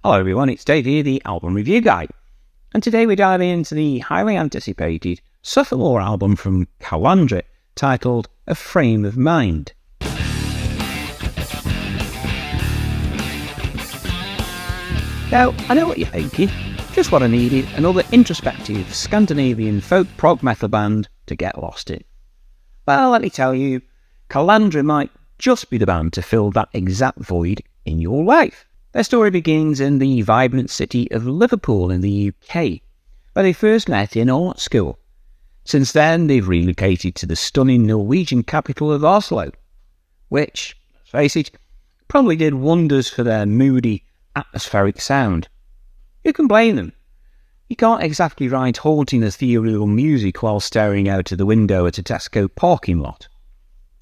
Hello everyone, it's Dave here, the album review guy. And today we're diving into the highly anticipated sophomore album from Kalandra titled A Frame of Mind. Now, I know what you're thinking, just what I needed, another introspective Scandinavian folk prog metal band to get lost in. Well, let me tell you, Kalandra might just be the band to fill that exact void in your life. Their story begins in the vibrant city of Liverpool in the UK, where they first met in art school. Since then, they've relocated to the stunning Norwegian capital of Oslo, which, let's face it, probably did wonders for their moody, atmospheric sound. Who can blame them? You can't exactly write haunting ethereal music while staring out of the window at a Tesco parking lot.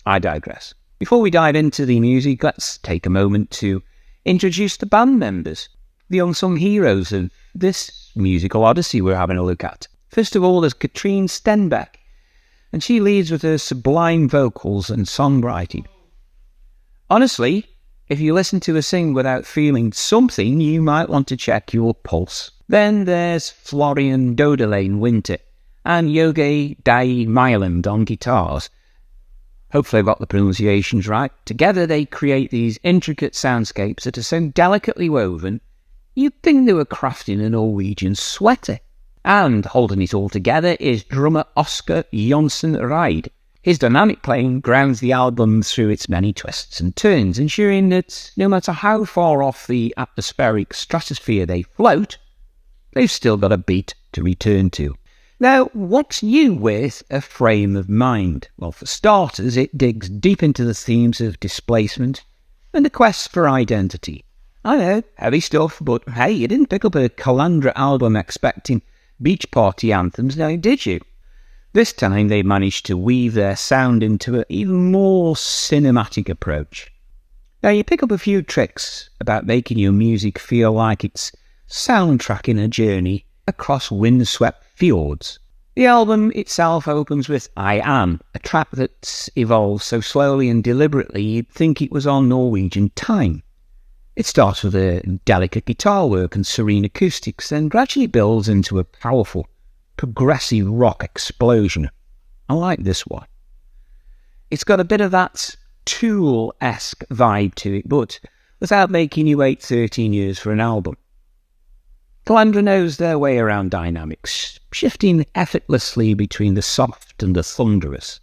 I digress. Before we dive into the music, let's take a moment to introduce the band members, the unsung heroes of this musical odyssey we're having a look at. First of all, there's Katrine Stenbeck, and she leads with her sublime vocals and songwriting. Honestly, if you listen to her sing without feeling something, you might want to check your pulse. Then there's Florian Dodelaine Winter and Yogi Dai Myland on guitars. Hopefully I've got the pronunciations right. Together they create these intricate soundscapes that are so delicately woven, you'd think they were crafting a Norwegian sweater. And holding it all together is drummer Oscar Jonsson Reid. His dynamic playing grounds the album through its many twists and turns, ensuring that no matter how far off the atmospheric stratosphere they float, they've still got a beat to return to. Now, what's new with A Frame of Mind? Well, for starters, it digs deep into the themes of displacement and the quest for identity. I know, heavy stuff, but hey, you didn't pick up a Kalandra album expecting beach party anthems, now did you? This time they managed to weave their sound into an even more cinematic approach. Now, you pick up a few tricks about making your music feel like it's soundtracking a journey across windswept fjords. The album itself opens with I Am, a track that's evolved so slowly and deliberately you'd think it was on Norwegian time. It starts with a delicate guitar work and serene acoustics, then gradually builds into a powerful, progressive rock explosion. I like this one. It's got a bit of that Tool-esque vibe to it, but without making you wait 13 years for an album. Kalandra knows their way around dynamics, shifting effortlessly between the soft and the thunderous.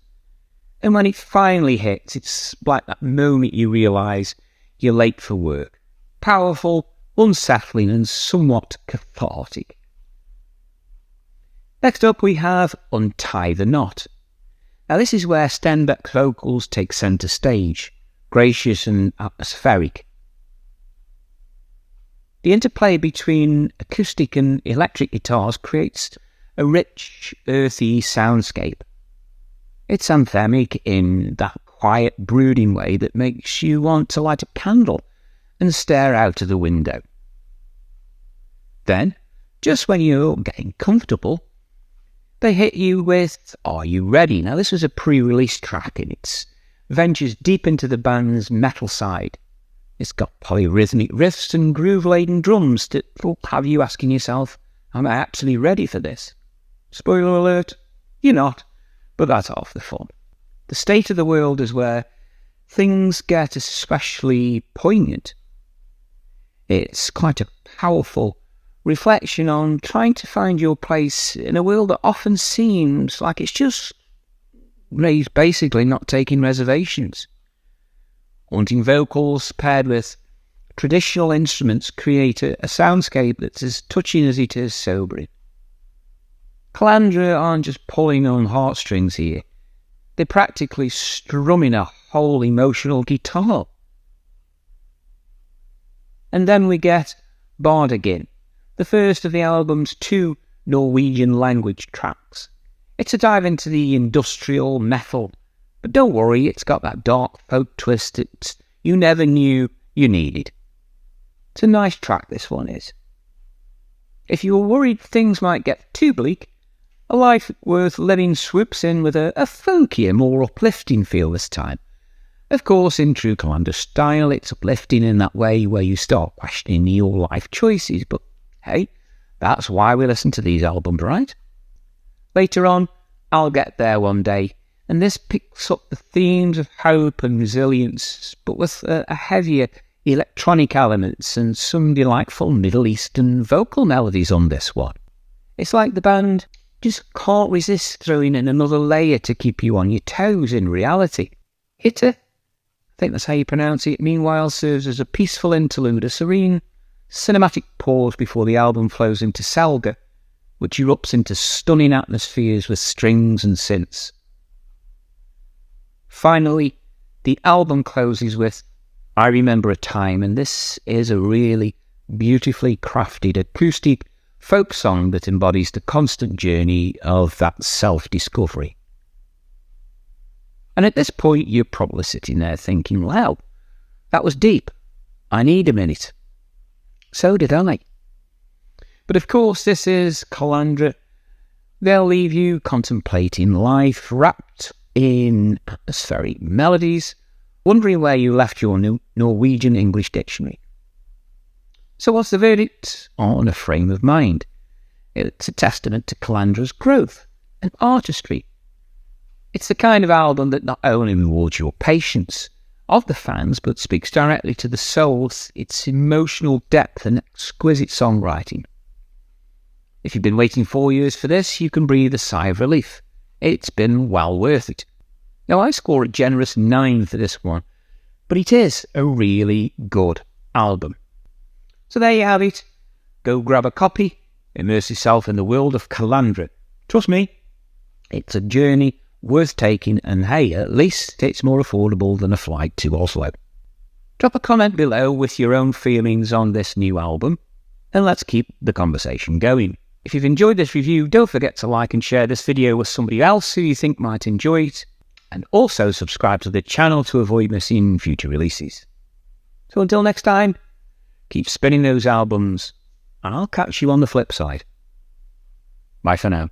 And when it finally hits, it's like that moment you realise you're late for work. Powerful, unsettling and somewhat cathartic. Next up we have Untie the Knot. Now this is where Stenbeck's vocals take centre stage, gracious and atmospheric. The interplay between acoustic and electric guitars creates a rich, earthy soundscape. It's anthemic in that quiet, brooding way that makes you want to light a candle and stare out of the window. Then, just when you're getting comfortable, they hit you with Are You Ready? Now this was a pre-release track and it ventures deep into the band's metal side. It's got polyrhythmic riffs and groove-laden drums that will have you asking yourself, am I actually ready for this? Spoiler alert, you're not, but that's half the fun. The state of the world is where things get especially poignant. It's quite a powerful reflection on trying to find your place in a world that often seems like it's just basically not taking reservations. Haunting vocals paired with traditional instruments create a soundscape that's as touching as it is sobering. Kalandra aren't just pulling on heartstrings here. They're practically strumming a whole emotional guitar. And then we get Bardagen, the first of the album's 2 Norwegian language tracks. It's a dive into the industrial metal, but don't worry, it's got that dark folk twist that you never knew you needed. It's a nice track, this one is. If you were worried things might get too bleak, A Life Worth Living swoops in with a folkier, more uplifting feel this time. Of course, in true Kalandra style, it's uplifting in that way where you start questioning your life choices, but hey, that's why we listen to these albums, right? Later on, I'll get there one day, and this picks up the themes of hope and resilience, but with a heavier electronic elements and some delightful Middle Eastern vocal melodies on this one. It's like the band just can't resist throwing in another layer to keep you on your toes in reality. Hitter, I think that's how you pronounce it, meanwhile serves as a peaceful interlude, a serene, cinematic pause before the album flows into Salga, which erupts into stunning atmospheres with strings and synths. Finally, the album closes with I Remember a Time, and this is a really beautifully crafted acoustic folk song that embodies the constant journey of that self-discovery. And at this point, you're probably sitting there thinking, wow, that was deep. I need a minute. So did I. But of course, this is Kalandra. They'll leave you contemplating life, wrapped in atmospheric melodies, wondering where you left your Norwegian English dictionary. So what's the verdict? On a frame of mind. It's a testament to Kalandra's growth and artistry. It's the kind of album that not only rewards your patience of the fans, but speaks directly to the soul, its emotional depth and exquisite songwriting. If you've been waiting 4 years for this, you can breathe a sigh of relief. It's been well worth it. Now, I score a generous 9 for this one, but it is a really good album. So there you have it. Go grab a copy, immerse yourself in the world of Kalandra. Trust me, it's a journey worth taking, and hey, at least it's more affordable than a flight to Oslo. Drop a comment below with your own feelings on this new album, and let's keep the conversation going. If you've enjoyed this review, don't forget to like and share this video with somebody else who you think might enjoy it, and also subscribe to the channel to avoid missing future releases. So until next time, keep spinning those albums, and I'll catch you on the flip side. Bye for now.